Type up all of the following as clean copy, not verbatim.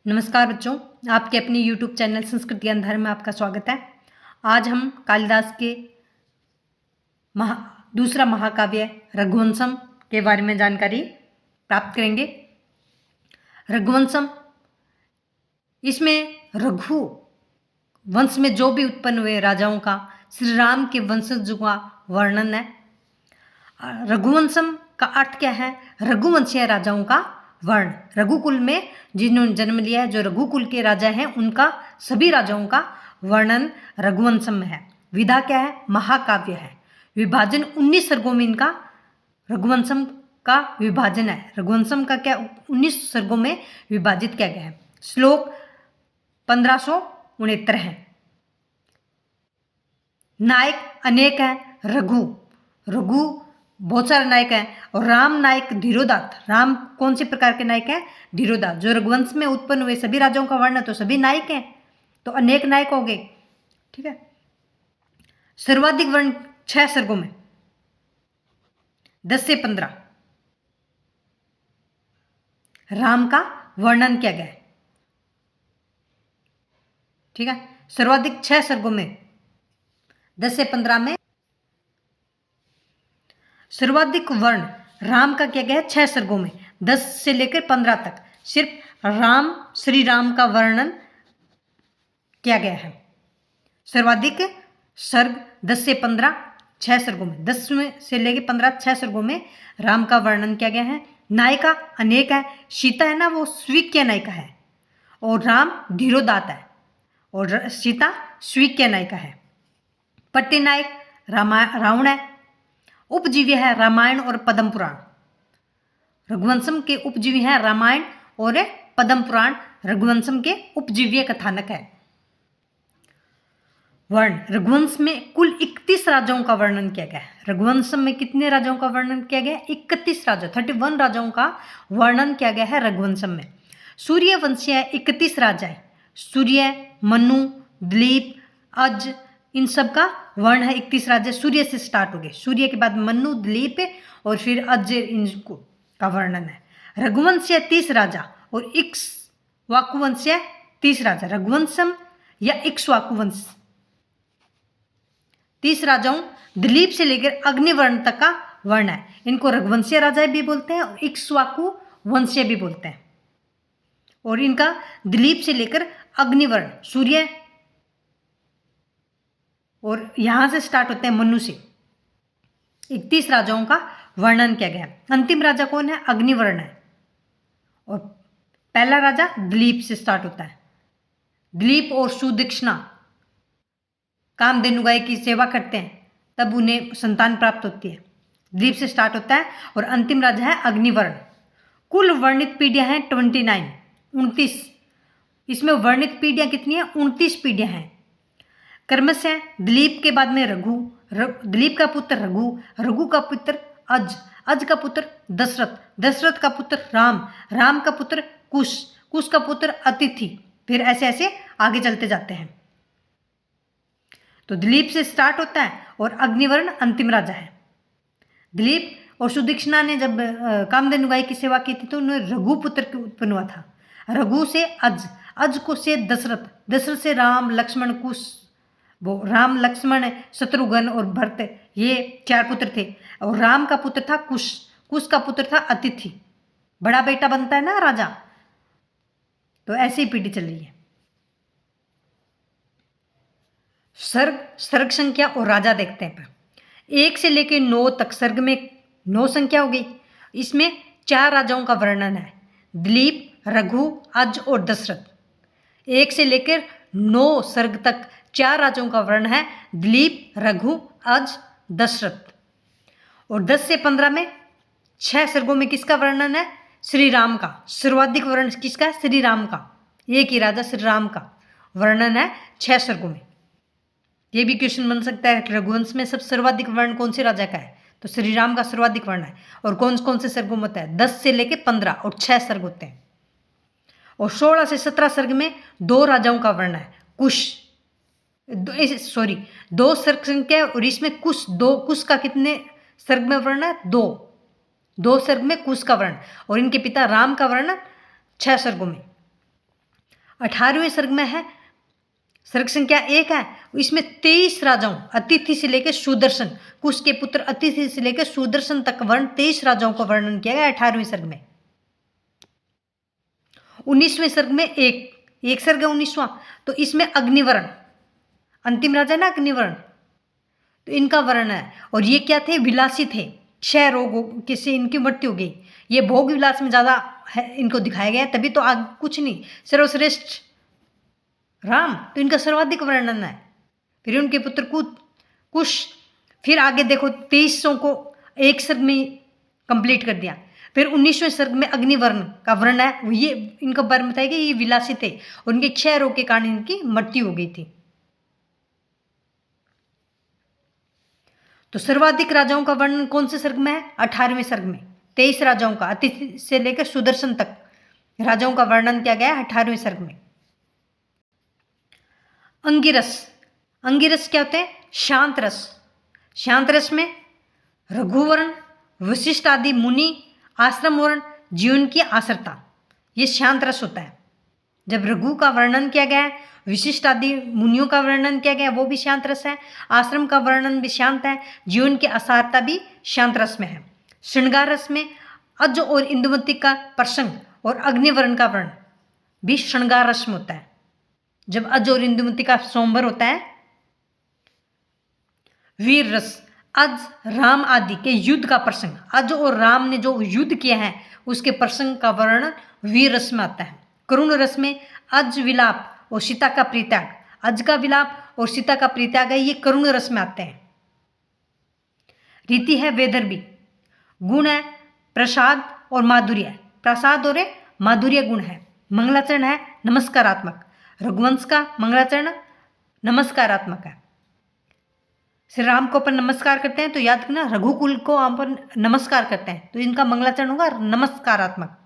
नमस्कार बच्चों, आपके अपने YouTube चैनल संस्कृत ज्ञान धर्म में आपका स्वागत है। आज हम कालिदास के दूसरा महाकाव्य रघुवंशम के बारे में जानकारी प्राप्त करेंगे। रघुवंशम, इसमें रघु वंश में जो भी उत्पन्न हुए राजाओं का, श्री राम के वंशजों का वर्णन है। रघुवंशम का अर्थ क्या है? रघुवंशीय राजाओं का वर्ण। रघुकुल में जिन्होंने जन्म लिया है, जो रघुकुल के राजा हैं, उनका सभी राजाओं का वर्णन रघुवंशम में है। विधा क्या है? महाकाव्य है। विभाजन 19 सर्गों में इनका रघुवंशम का विभाजन है। रघुवंशम का क्या 19 सर्गों में विभाजित किया गया है। श्लोक 1569 है। नायक अनेक है। रघु बहुत सारे नायक हैं। और राम नायक धीरोदात। राम कौन से प्रकार के नायक हैं? धीरोदात। जो रघुवंश में उत्पन्न हुए सभी राजाओं का वर्ण है, तो सभी नायक हैं, तो अनेक नायक हो गए। ठीक है। सर्वाधिक वर्ण 6 सर्गों में 10 से 15 राम का वर्णन किया गया है। ठीक है। सर्वाधिक 6 सर्गों में 10 से 15 में सर्वाधिक वर्ण राम का किया गया है 6 सर्गों में 10 से लेकर 15 तक। सिर्फ राम, श्री राम का वर्णन किया गया है। सर्वाधिक सर्ग 10 से 15 6 सर्गों में, 10 में से लेकर 15 6 सर्गों में राम का वर्णन किया गया है। नायिका अनेक है। सीता है ना, वो स्वीक्य नायिका है, और राम धीरोदात है, और सीता स्वीक्य नायिका है। पट्टिनायक रावण है। उपजीव्य है रामायण और पद्म पुराण। रघुवंशम के उपजीवी हैं रामायण और पद्म पुराण। रघुवंशम के उपजीव्य कथानक है। वर्ण रघुवंश में कुल 31 राजाओं का वर्णन किया गया है। रघुवंशम में कितने राजाओं का वर्णन किया गया है? 31 राजा, 31 राजाओं का वर्णन किया गया है रघुवंशम में। सूर्यवंशीय 31 राजा है। सूर्य, मनु, दिलीप, अज, इन सब का वर्ण है 31 राजा। सूर्य से स्टार्ट हो गए। सूर्य के बाद मनु, दिलीप और फिर अज, इनको का वर्णन है। रघुवंशीय 30 राजा और इक्ष्वाकुवंशीय 30 राजा। रघुवंशम या इक्ष्वाकुवंश 30 राजाओं, दिलीप से लेकर अग्निवर्ण तक का वर्ण है। इनको रघुवंशीय राजा भी बोलते हैं और इक्ष्वाकु वंशीय भी बोलते हैं। और इनका दिलीप से लेकर अग्निवर्ण, सूर्य और यहां से स्टार्ट होते हैं मनु से, 31 राजाओं का वर्णन किया गया है। अंतिम राजा कौन है? अग्निवर्ण है। और पहला राजा दिलीप से स्टार्ट होता है। दिलीप और सुदक्षिणा कामधेनु गाय की सेवा करते हैं, तब उन्हें संतान प्राप्त होती है। दिलीप से स्टार्ट होता है। और अंतिम राजा है अग्निवर्ण। कुल वर्णित पीढ़ियां हैं 29। इसमें वर्णित पीढ़ियां कितनी है? 29 पीढ़ियां हैं। क्रमशः दिलीप के बाद में दिलीप का पुत्र रघु का पुत्र अज का पुत्र दशरथ का पुत्र राम का पुत्र कुश का पुत्र अतिथि, फिर ऐसे ऐसे आगे चलते जाते हैं। तो दिलीप से स्टार्ट होता है और अग्निवर्ण अंतिम राजा है। दिलीप और सुदक्षिणा ने जब कामधेनु गाय की सेवा की थी, तो उन्हें रघुपुत्र उत्पन्न हुआ था। रघु से अज को से दशरथ से राम, लक्ष्मण, कुश, वो राम, लक्ष्मण, शत्रुघ्न और भरत, ये 4 पुत्र थे। और राम का पुत्र था कुश का पुत्र था अतिथि। बड़ा बेटा बनता है ना राजा। तो ऐसी ही पीढ़ी चल रही है। सर्ग संख्या और राजा देखते हैं। 1 से लेकर 9 तक सर्ग में 9 संख्या हो गई। इसमें 4 राजाओं का वर्णन है, दिलीप, रघु, अज और दशरथ। 1 से लेकर 9 सर्ग तक 4 राजाओं का वर्ण है, दिलीप, रघु, अज, दशरथ। और 10 से 15 में 6 सर्गों में किसका वर्णन है? श्री राम का। सर्वाधिक वर्ण किसका है? श्री राम का। एक ही राजा श्री राम का वर्णन है 6 सर्गों में। ये भी क्वेश्चन बन सकता है, रघुवंश में सब सर्वाधिक वर्ण कौन से राजा का है? तो श्री राम का सर्वाधिक वर्ण है। और कौन कौन से सर्गों में होता है? 10 से लेकर 15 और 6 सर्ग होते हैं। और 16 से 17 सर्ग में 2 राजाओं का वर्ण है, 2 सर्ग संख्या। और इसमें कुश का कितने सर्ग में वर्ण है? 2 सर्ग में कुश का वर्ण। और इनके पिता राम का वर्ण 6 सर्गों में। 18वें सर्ग में है, सर्ग संख्या 1 है, इसमें 23 राजाओं अतिथि से लेकर सुदर्शन, कुश के पुत्र अतिथि से लेकर सुदर्शन तक वर्ण 23 राजाओं का वर्णन किया गया 18वें सर्ग में। 19वें सर्ग में एक सर्ग है 19वां, तो इसमें अग्निवर्ण, अंतिम राजा ना अग्निवर्ण, तो इनका वर्ण है। और ये क्या थे, विलासी थे, क्षय रोग से इनकी मृत्यु हो गई। ये भोग विलास में ज़्यादा है इनको दिखाया गया, तभी तो आग कुछ नहीं, सर्वश्रेष्ठ राम, तो इनका सर्वाधिक वर्णन है। फिर उनके पुत्र कुश, फिर आगे देखो 2300 को एक सर्ग में कंप्लीट कर दिया। फिर 19वें सर्ग में अग्निवर्ण का वर्ण है, ये इनका वर्ण बताया गया, ये विलासी थे, उनके क्षय रोग के कारण इनकी मृत्यु हो गई थी। तो सर्वाधिक राजाओं का वर्णन कौन से सर्ग में है, 18वें सर्ग में 23 राजाओं का अतिथि से लेकर सुदर्शन तक राजाओं का वर्णन किया गया 18वें सर्ग में। अंगिरस, अंगिरस क्या होते हैं, शांत रस। शांत रस में रघुवर्ण, वशिष्ठ आदि मुनि, आश्रम वर्ण, जीवन की आसरता, ये शांत रस होता है। जब रघु का वर्णन किया गया है, विशिष्ट आदि मुनियों का वर्णन किया गया, वो भी शांत रस है। आश्रम का वर्णन भी शांत है, जीवन की आसारता भी शांत रस में है। श्रृंगार रस में अज और इंदुमती का प्रसंग और अग्निवर्ण का वर्ण भी श्रृंगार रस में होता है। जब अज और इंदुमती का स्वयंवर होता है। वीर रस, अज राम आदि के युद्ध का प्रसंग, अज और राम ने जो युद्ध किया है उसके प्रसंग का वर्णन वीर रस में आता है। करुण रस में अज विलाप और सीता का परित्याग, अज का विलाप और सीता का परित्याग है, ये करुण रस में आते हैं। रीति है वेदर्भी, गुण है प्रसाद और माधुर्य, प्रसाद और माधुर्य गुण है। मंगलाचरण है नमस्कारात्मक, रघुवंश का मंगलाचरण नमस्कारात्मक है। श्री राम को अपन नमस्कार करते हैं तो याद रखना रघुकुल को अपन नमस्कार करते हैं, तो इनका मंगलाचरण होगा नमस्कारात्मक।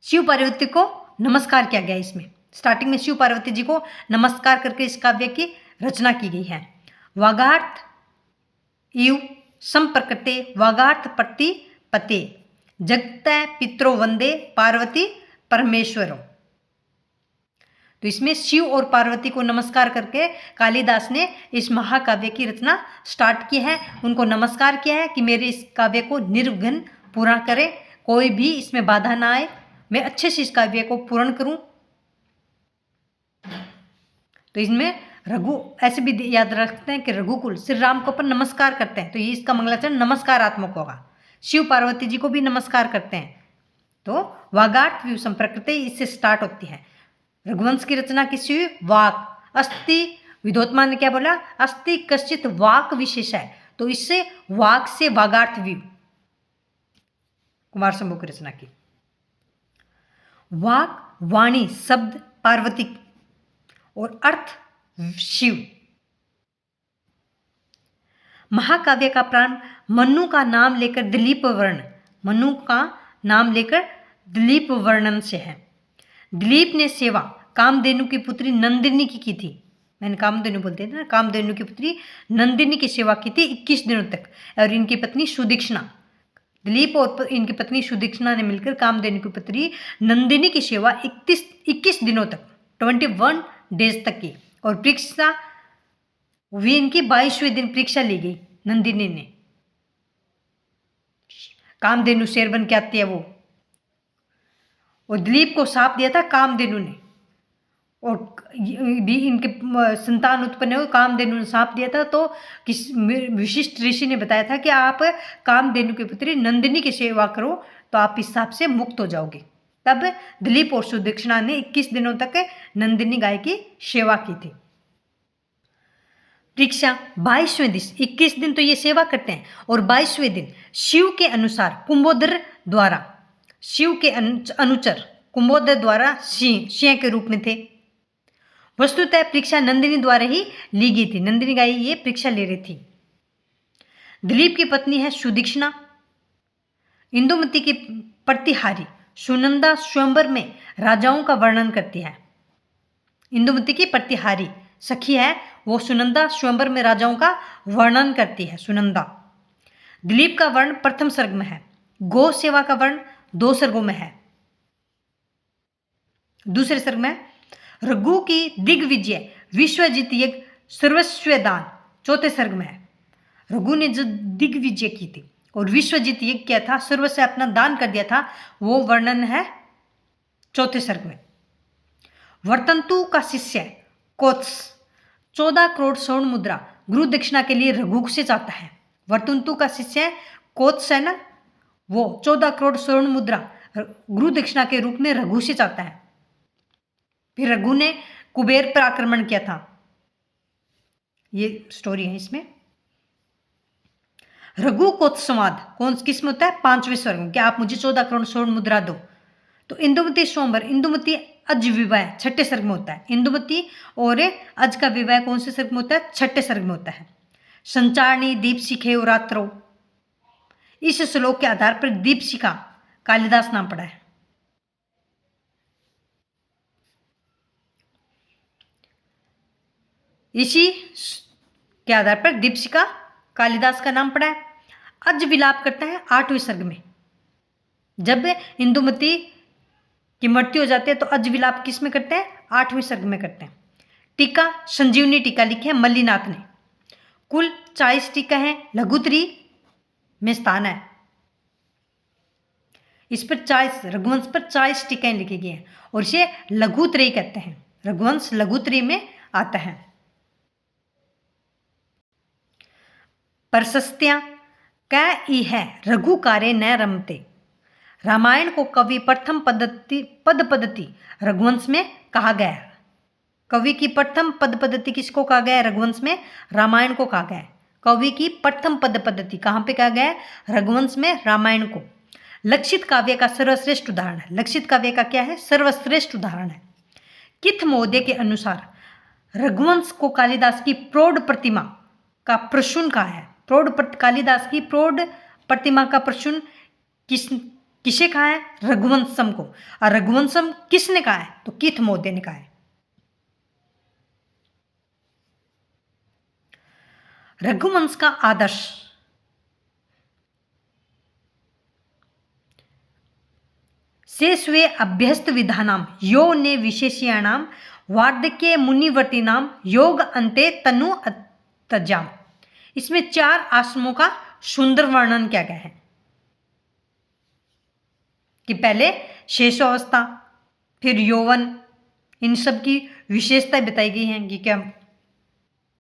शिव पार्वती को नमस्कार किया गया इसमें, स्टार्टिंग में शिव पार्वती जी को नमस्कार करके इस काव्य की रचना की गई है। वागार्थ इव संप्रकृते वागार्थ प्रतिपते जगत पितरो वंदे पार्वती परमेश्वरों। तो इसमें शिव और पार्वती को नमस्कार करके कालिदास ने इस महाकाव्य की रचना स्टार्ट की है। उनको नमस्कार किया है कि मेरे इस काव्य को निर्विघ्न पूरा करें, कोई भी इसमें बाधा ना आए, मैं अच्छे से इस काव्य को पूर्ण करूं। तो इसमें रघु ऐसे भी याद रखते हैं कि रघुकुल श्री राम को अपन नमस्कार करते हैं, तो ये इसका मंगलाचरण नमस्कारात्मक होगा। शिव पार्वती जी को भी नमस्कार करते हैं, तो वागार्थ व्यू संप्रकृति इससे स्टार्ट होती है। रघुवंश की रचना किससे हुई, वाक अस्ति, विद्वत्मा ने क्या बोला, अस्ति कश्चित वाक विशेष है, तो इससे वाक से वागार्थ व्यू कुमार शंभू की रचना की। वाक वाणी शब्द पार्वती और अर्थ शिव। महाकाव्य का प्रारंभ मनु का नाम लेकर दिलीप वर्ण, मनु का नाम लेकर दिलीप वर्णन से है। दिलीप ने सेवा कामधेनु की पुत्री नंदिनी की थी, मैंने कामधेनु बोलते थे ना, कामधेनु की पुत्री नंदिनी की सेवा की थी 21 दिनों तक। और इनकी पत्नी सुदीक्षणा, दिलीप और इनकी पत्नी सुदीक्षणा ने मिलकर कामधेनु की पुत्री नंदिनी की सेवा 21 दिनों तक 21 डेज तक की। और परीक्षा हुई इनकी 22वें दिन परीक्षा ली गई नंदिनी ने, कामधेनु शेर बन के आती है वो, और दिलीप को शाप दिया था कामधेनु ने, और भी इनके संतान उत्पन्न हुए, कामधेनु ने शाप दिया था। तो किस विशिष्ट ऋषि ने बताया था कि आप कामधेनु की पुत्री नंदिनी की सेवा करो तो आप इस शाप से मुक्त हो जाओगे। तब दिलीप और सुदीक्षणा ने 21 दिनों तक नंदिनी गाय की सेवा की थी। परीक्षा 22वें दिन, 21 दिन तो ये सेवा करते हैं, और 22वें दिन शिव के अनुसार कुंभोदर द्वारा, शिव के अनुचर कुंभोदर द्वारा सिंह के रूप में थे। वस्तुतः परीक्षा नंदिनी द्वारा ही ली गई थी, नंदिनी गाय ये परीक्षा ले रही थी। दिलीप की पत्नी है सुदीक्षणा, इंदुमती की प्रतिहारी सुनंदा स्वयंवर में राजाओं का वर्णन करती है। इंदुमती की प्रतिहारी सखी है वो सुनंदा स्वयंवर में राजाओं का वर्णन करती है सुनंदा। दिलीप का वर्ण प्रथम सर्ग में है, गौ सेवा का वर्ण 2 सर्गों में है। दूसरे सर्ग में रघु की दिग्विजय विश्वजित यज्ञ सर्वस्व दान, चौथे सर्ग में है। रघु ने जो दिग्विजय की थी और विश्वजित यज्ञ किया था, सर्वस्व अपना दान कर दिया था, वो वर्णन है चौथे सर्ग में। वर्तंतु का शिष्य कोत्स 14 करोड़ स्वर्ण मुद्रा गुरु दक्षिणा के लिए रघु से चाहता है। वर्तंतु का शिष्य कोत्स है ना, वो 14 करोड़ स्वर्ण मुद्रा गुरु दक्षिणा के रूप में रघु से चाहता है। फिर रघु ने कुबेर पर आक्रमण किया था, ये स्टोरी है इसमें। रघु कोत्स संवाद कौन किस में होता है? 5वें स्वर्ग में, कि आप मुझे 14 करोड़ स्वर्ण मुद्रा दो। तो इंदुमती स्वयंवर, इंदुमती अज विवाह 6ठे सर्ग में होता है। इंदुमती और अज का विवाह कौन से सर्ग में होता है? 6ठे सर्ग में होता है। संचारणी दीपशिखे और रात्रो, इस श्लोक के आधार पर दीपशिखा कालिदास नाम पड़ा है। इसी के आधार पर दीपशिखा कालिदास का नाम पड़ा है। अज विलाप करता है 8वें सर्ग में। जब इंदुमती की मृत्यु हो जाती है तो अज विलाप किस में करते हैं? 8वें सर्ग में करते हैं। टीका संजीवनी टीका लिखी है मल्लीनाथ ने। कुल 40 टीका है, लघुत्री में स्थान है। इस पर 40 रघुवंश पर 40 टीकाएं लिखी गई हैं और इसे लघुत्रयी कहते हैं। रघुवंश लघुत्रयी में आता है। प्रशस्त्यां कै है रघु कार्य न रमते, रामायण को कवि प्रथम पद पद्धति रघुवंश में कहा गया है। कवि की प्रथम पद पद्धति किसको कहा गया है? रघुवंश में रामायण को कहा गया है। कवि की प्रथम पद पद्धति कहाँ पे कहा गया है? रघुवंश में रामायण को। लक्षित काव्य का सर्वश्रेष्ठ उदाहरण है। लक्षित काव्य का क्या है? सर्वश्रेष्ठ उदाहरण है। किथ महोदय के अनुसार रघुवंश को कालिदास की प्रौढ़ प्रतिमा का प्रसून कहा है। कालिदास की प्रौढ़ प्रतिमा का प्रसून किसे कहा है? रघुवंशम को। और रघुवंशम किसने कहा है? तो किथ महोदय ने कहा है। रघुवंश का आदर्श शेषवे अभ्यस्त विधानाम यो ने विशेष्याणाम वार्धक्य मुनिवर्तिनाम योग अंते तनु तजाम। इसमें 4 आश्रमों का सुंदर वर्णन किया गया है कि पहले शेषावस्था, फिर यौवन, इन सब की विशेषताएं बताई गई हैं कि क्या